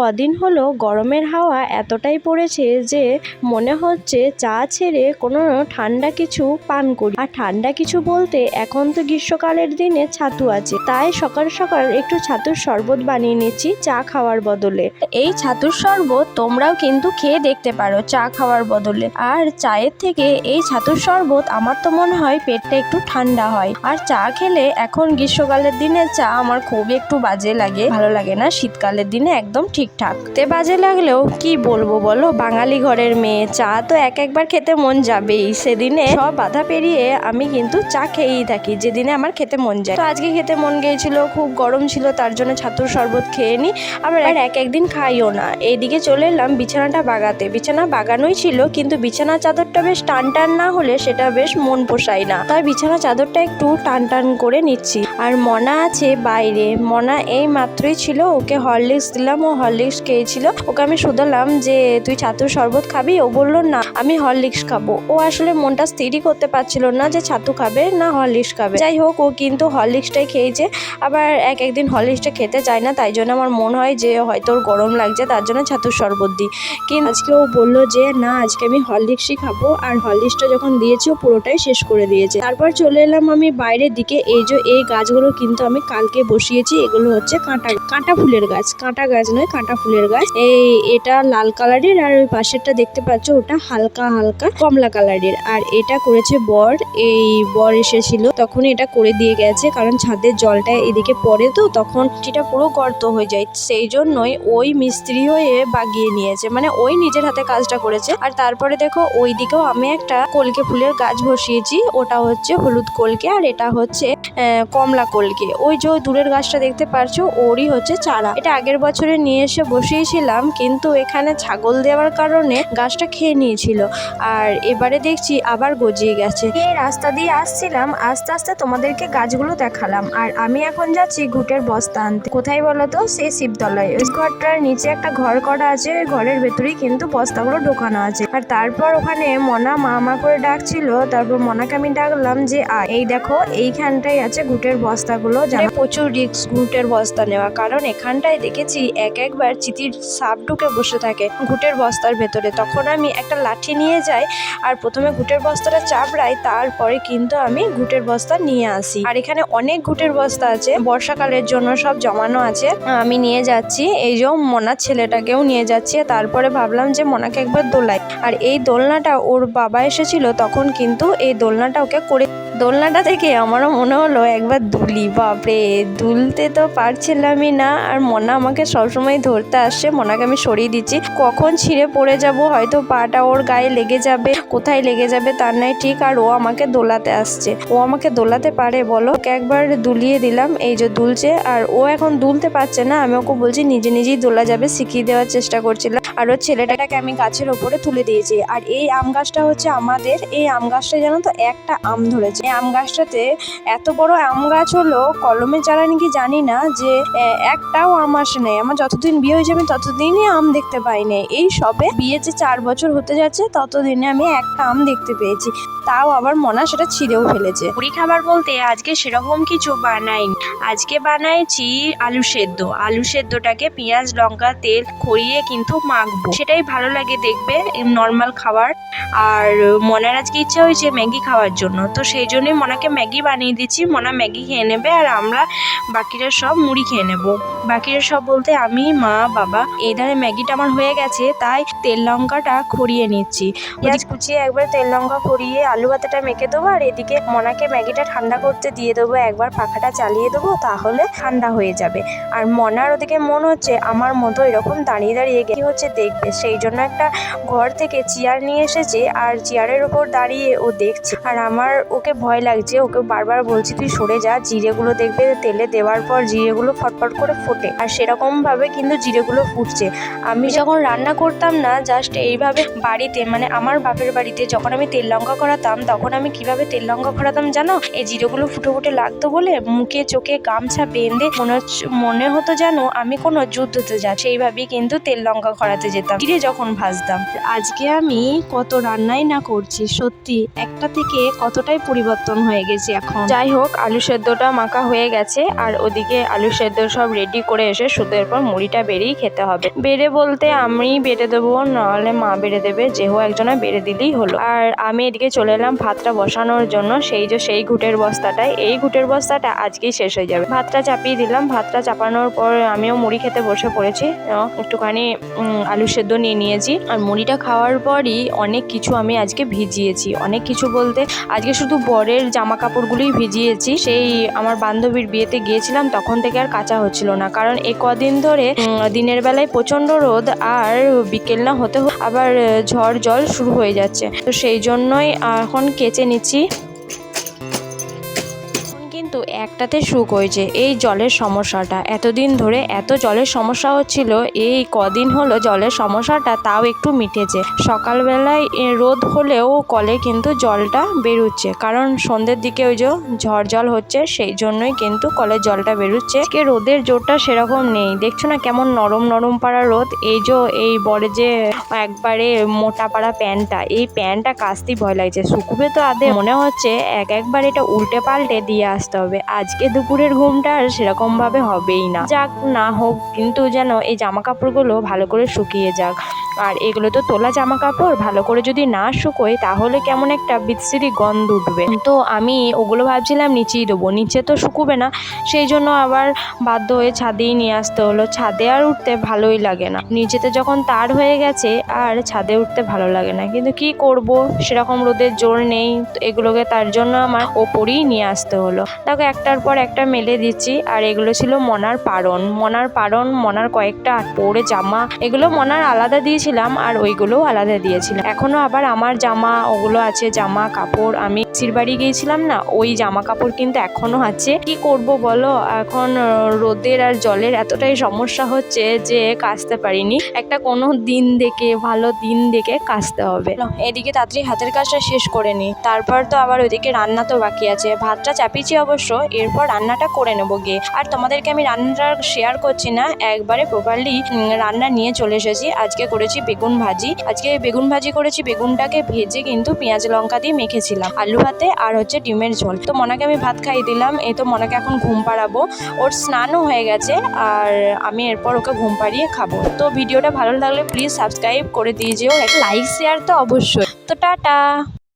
কদিন হলো গরমের হাওয়া এতটাই পড়েছে যে মনে হচ্ছে চা ছেড়ে কোনো ঠান্ডা কিছু পান করি। আর ঠান্ডা কিছু বলতে এখন তো গ্রীষ্মকালের দিনে ছাতু আছে, তাই সকাল সকাল একটু ছাতুর শরবত বানিয়ে নিচ্ছি চা খাওয়ার বদলে। এই ছাতুর শরবত তোমরাও কিন্তু খেয়ে দেখতে পারো চা খাওয়ার বদলে। আর চায়ের থেকে এই ছাতুর শরবত আমার তো মনে হয় পেটটা একটু ঠান্ডা হয়। আর চা খেলে এখন গ্রীষ্মকালের দিনে চা আমার খুব একটু বাজে লাগে, ভালো লাগে না। শীতকালের দিনে একদম ঠিকঠাক। তে বাজে লাগলেও কি বলবো বলো, বাঙালি ঘরের মেয়ে, চা তো একবার খেতে মন যাবেই। সেদিনে সব বাধা পেরিয়ে আমি কিন্তু চা খেয়েই থাকি যেদিনে আমার খেতে মন যায়। তো আজকে খেতে মন গিয়েছিল, খুব গরম ছিল, তার জন্য ছাতুর শরবত খেয়ে নি। আবার একদিন খাইও না। এইদিকে চলে এলাম বিছানাটা বাগাতে। বিছানা বাগানোই ছিল, কিন্তু বিছানা চাদরটা বেশ টান টান না হলে সেটা বেশ মন পোষায় না, তাই বিছানা চাদরটা একটু টান টান করে নিচ্ছি। আর মনা আছে বাইরে। মনা এই মাত্রই ছিল, ওকে হরলিক্স দিলাম, ও হরলিক্স খেয়েছিল। ওকে আমি শুধালাম যে তুই ছাতুর শরবত খাবি? ও বললো না, আমি হরলিক্স খাবো। ও আসলে মনটা স্থিরই করতে পারছিল না যে ছাতু খাবে না হরলিক্স খাবে। যাই হোক, ও কিন্তু হরলিক্সটাই খেয়েছে। আবার একদিন হরলিক্সটা খেতে চায় না, তাই জন্য আমার মনে হয় যে হয়তো ওর গরম লাগছে, তার জন্য ছাতুর শরবত দিই। কিন্তু আজকে ও বললো যে না, আজকে আমি হরলিক্সই খাবো। আর হরলিক্সটা যখন দিয়েছে ও পুরোটাই শেষ করে দিয়েছে। তারপর চলে এলাম আমি বাইরের দিকে। এই গাছগুলো কিন্তু আমি কালকে বসিয়েছি। এগুলো হচ্ছে কাঁটা ফুলের গাছ, কাঁটা গাছ নয়, কাঁটা ফুলের গাছ। এটা লাল কালারের, আর ওই পাশেরটা দেখতে পাচ্ছ ওটা হালকা হালকা কমলা কালারের। আর এটা করেছে বর। এই বর এসেছিল তখন এটা করে দিয়ে গেছে, কারণ ছাদের জলটা এদিকে পড়ে তো তখন সেটা পুরো গর্ত হয়ে যায়। সেই জন্যই ওই মিস্ত্রি হয়ে বাগিয়ে নিয়েছে, মানে ওই নিজের হাতে কাজটা করেছে। আর তারপরে দেখো ওই দিকেও আমি একটা কলকে ফুলের গাছ বসিয়েছি। ওটা হচ্ছে হলুদ কলকে, আর এটা হচ্ছে কমলা কলকে। ওই যে দূরের গাছটা দেখতে পারছো, ওরই হচ্ছে চারা। এটা আগের বছরে নিয়ে এসে বসিয়েছিলাম, কিন্তু এখানে ছাগল দেওয়ার কারণে গাছটা খেয়ে নিয়েছিল। আর এবারে দেখছি আবার গজিয়ে গেছে। এই রাস্তা দিয়ে আসছিলাম, আস্তে আস্তে তোমাদেরকে গাছগুলো দেখালাম। আর আমি এখন যাচ্ছি ঘুটের বস্তা আনতে। কোথায় বলো তো? সেই শিবতলায়। ওই ঘরটার নিচে একটা ঘর করা আছে, ঘরের ভেতরেই কিন্তু বস্তাগুলো ঢোকানো আছে। আর তারপর ওখানে মনা মা মা করে ডাকছিল। তারপর মনাকে আমি ডাকলাম যে এই দেখো এইখানটাই আছে ঘুটের বস্তাগুলো। জানো প্রচুর রিস্ক ঘুটের বস্তা নেওয়া, কারণ এখানটায় দেখেছি একবার চিতির সাপ ঢুকে বসে থাকে ঘুটের বস্তার ভেতরে। তখন আমি একটা লাঠি নিয়ে যাই আর প্রথমে ঘুটের বস্তাটা চাপড়াই, তারপরে কিন্তু আমি ঘুটের বস্তা নিয়ে আসি। আর এখানে অনেক ঘুটের বস্তা আছে, বর্ষাকালের জন্য সব জমানো আছে। আমি নিয়ে যাচ্ছি, এই যে মনার ছেলেটাকেও নিয়ে যাচ্ছি। তারপরে ভাবলাম যে মনাকে একবার দোলাই। আর এই দোলনাটা ওর বাবা এসেছিল তখন, কিন্তু এই দোলনাটা ওকে করে, দোলনাটা থেকে আমারও মনে হলো একবার দুলি। বাপরে, দুলতে তো পারছিলামই না। আর মনা আমাকে সবসময় ধরতে আসছে, মনাকে আমি সরিয়ে দিচ্ছি, কখন ছিঁড়ে পড়ে যাব, হয়তো পাটা ওর গায়ে লেগে যাবে, কোথায় লেগে যাবে তার নাই ঠিক। আর ও আমাকে দোলাতে আসছে। ও আমাকে দোলাতে পারে বলো? ওকে একবার দুলিয়ে দিলাম, এই যে দুলছে। আর ও এখন দুলতে পারছে না, আমি ওকে বলছি নিজে নিজেই দোলা যাবে, শিখিয়ে দেওয়ার চেষ্টা করছিলাম। আর ওর ছেলেটাকে আমি গাছের ওপরে তুলে দিয়েছি। আর এই আম গাছটা হচ্ছে আমাদের। এই আম গাছটা জানো তো একটা আম ধরেছে। এই আম গাছটাতে এত বড় আম গাছ হলো, কলমে চারা নাকি জানি না, যে একটাও আম আসে নাই। আমার যতদিন বিয়ে হয়েছে আমি ততদিনই আম দেখতে পাইনি। এই সবে বিয়ে যে 4 বছর হতে যাচ্ছে, ততদিনে আমি একটা আম দেখতে পেয়েছি। তাও আবার মনা সেটা ছিঁড়েও ফেলেছে। পুরি খাবার বলতে আজকে সেরকম কিছু বানাইনি। আজকে বানাইছি আলু সেদ্ধ। আলু সেদ্ধটাকে পেঁয়াজ লঙ্কা তেল খড়িয়ে কিন্তু মাখবো, সেটাই ভালো লাগে দেখবে নর্মাল খাবার। আর মনার আজকে ইচ্ছা হয়েছে ম্যাগি খাওয়ার জন্য, তো সেই জন্যই মনাকে ম্যাগি বানিয়ে দিচ্ছি। মনা ম্যাগি খেয়ে নেবে, আর আমরা বাকিরা সব মুড়ি খেয়ে নেব। বাকিরা সব বলতে আমি, মা, বাবা। এই ধারে ম্যাগিটা আমার হয়ে গেছে, তাই তেল লঙ্কাটা খড়িয়ে নিচ্ছি। পেঁয়াজ কুচিয়ে একবার তেল লঙ্কা খড়িয়ে আলু ভাতেটা মেখে দেবো, আর এদিকে মনাকে ম্যাগিটা ঠান্ডা করতে দিয়ে দেবো। একবার পাখাটা চালিয়ে দেবো, তাহলে ঠান্ডা হয়ে যাবে। আর মনার ওদিকে মন হচ্ছে আমার মতো এরকম দাঁড়িয়ে দাঁড়িয়ে কি হচ্ছে দেখবে, সেই জন্য একটা ঘর থেকে চেয়ার নিয়ে এসেছে। আর চেয়ারের উপর দাঁড়িয়ে ও দেখছে। আর আমার ওকে ভয় লাগছে, ওকে বারবার বলছি তুই সরে যা। জিরেগুলো দেখবে তেলে দেওয়ার পর জিরেগুলো ফটফট করে ফোটে, আর সেরকম ভাবে কিন্তু জিরেগুলো ফুটছে। আমি যখন রান্না করতাম না, জাস্ট এইভাবে বাড়িতে, মানে আমার বাপের বাড়িতে যখন আমি তেল লঙ্কা করাতাম, তখন আমি কিভাবে তেল লঙ্কা করাতাম জানো? এই জিরেগুলো ফুটে ফুটে লাগতো বলে মুখে চোখে গামছা বেঁধে মনে হতো যেন আমি কোনো যুদ্ধতে যাচ্ছি। সেইভাবেই কিন্তু তেল লঙ্কা করাতাম। বেড়াতে যেতাম, তীরে যখন ভাসতাম। আজকে আমি কত রান্নাই না করছি, সত্যি একটা থেকে কতটাই পরিবর্তন হয়ে গেছে এখন। যাই হোক, আলু সেদ্ধটা মাখা হয়ে গেছে, আর ওদিকে আলু সেদ্ধ সব রেডি করে এসে শুধু এরপর মুড়িটা বেড়েই খেতে হবে। বেড়ে বলতে আমি বেড়ে দেবো, নাহলে মা বেড়ে দেবে, যে হোক একজনে বেড়ে দিলেই হলো। আর আমি এদিকে চলে এলাম ভাতটা বসানোর জন্য। সেই ঘুটের বস্তাটায়, এই ঘুটের বস্তাটা আজকেই শেষ হয়ে যাবে। ভাতটা চাপিয়ে দিলাম, ভাতটা চাপানোর পর আমিও মুড়ি খেতে বসে পড়েছি। একটুখানি আলু সেদ্ধ নিয়ে নিয়েছি, আর মুড়িটা খাওয়ার পরই অনেক কিছু আমি আজকে ভিজিয়েছি। অনেক কিছু বলতে আজকে শুধু বরের জামা কাপড়গুলোই ভিজিয়েছি। সেই আমার বান্ধবীর বিয়েতে গিয়েছিলাম তখন থেকে আর কাচা হচ্ছিল না, কারণ এই কদিন ধরে দিনের বেলায় প্রচণ্ড রোদ, আর বিকেল না হতে আবার ঝড় জল শুরু হয়ে যাচ্ছে, তো সেই জন্যই এখন কেচে নিচ্ছি। কিন্তু একটাতে সুখ হয়েছে, এই জলের সমস্যাটা এতদিন ধরে এত জলের সমস্যা হচ্ছিল, এই কদিন হলো জলের সমস্যাটা তাও একটু মিটেছে। সকালবেলায় রোদ হলেও কলে কিন্তু জলটা বেরোচ্ছে, কারণ সন্ধ্যের দিকে ওই যে ঝড় জল হচ্ছে, সেই জন্যই কিন্তু কলের জলটা বেরোচ্ছে। রোদের জোরটা সেরকম নেই, দেখছো না কেমন নরম নরম পাড়া রোদ। এই বড় যে একবারে মোটা পাড়া প্যান্টটা, এই প্যান্টটা কাচতেই ভয় লাগছে, শুকুবে তো আদে মনে হচ্ছে একবার এটা উল্টে পাল্টে দিয়ে আসতে হবে। আজকে দুপুরের ঘুমটা আর সেরকম ভাবে হবেই না, যাক না হোক, কিন্তু যেন এই জামা কাপড়গুলো ভালো করে শুকিয়ে যাক। আর এগুলো তো তোলা জামা কাপড়, ভালো করে যদি না শুকোয় তাহলে কেমন একটা বিচ্ছিরি গন্ধ উঠবে। তো আমি ওগুলো ভাবছিলাম নিচেই দেবো, নিচে তো শুকুবে না, সেই জন্য আবার বাধ্য হয়ে ছাদেই নিয়ে আসতে হলো। ছাদে আর উঠতে ভালোই লাগে না, নিচেতে যখন তার হয়ে গেছে আর ছাদে উঠতে ভালো লাগে না, কিন্তু কি করব, সেরকম রোদের জোর নেই, এগুলোকে তার জন্য আমার ওপরেই নিয়ে আসতে হলো। দেখো একটার পর একটা মেলে দিচ্ছি। আর এগুলো ছিল মনার পাড়ন, মনার কয়েকটা পরে জামা, এগুলো মনার আলাদা দিয়েছিলাম, আর ওইগুলোও আলাদা দিয়েছিলাম। এখনো আবার আমার জামা ওগুলো আছে, জামা কাপড় আমি বাড়ি গিয়েছিলাম না, ওই জামা কাপড় কিন্তু এখনো আছে। কি করব বলো, এখন রোদের আর জলের এতটাই সমস্যা হচ্ছে যে কাচতে পারিনি। একটা কোনো দিন দেখে, ভালো দিন দেখে কাচতে হবে। এদিকে তাড়াতাড়ি হাতের কাজটা শেষ করে নিই, তারপর তো আবার ওইদিকে রান্না তো বাকি আছে। ভাতটা চাপিয়েছি অবশ্য, এরপর রান্নাটা করে নেবো গিয়ে। আর তোমাদেরকে আমি রান্নাটা শেয়ার করছি না, একবারে প্রপারলি রান্না নিয়ে চলে এসেছি। আজকে করেছি বেগুন ভাজি করেছি। বেগুনটাকে ভেজে কিন্তু পেঁয়াজ লঙ্কা দিয়ে মেখেছিলাম আলু ভাতে, আর হচ্ছে ডিমের ঝোল। তো মনাকে আমি ভাত খাইয়ে দিলাম। এই তো মনাকে এখন ঘুম পাড়াবো, ওর স্নানও হয়ে গেছে, আর আমি এরপর ওকে ঘুম পাড়িয়ে খাবো। তো ভিডিওটা ভালো লাগলে প্লিজ সাবস্ক্রাইব করে দিয়ে যেও, লাইক শেয়ার তো অবশ্যই। তো টাটা।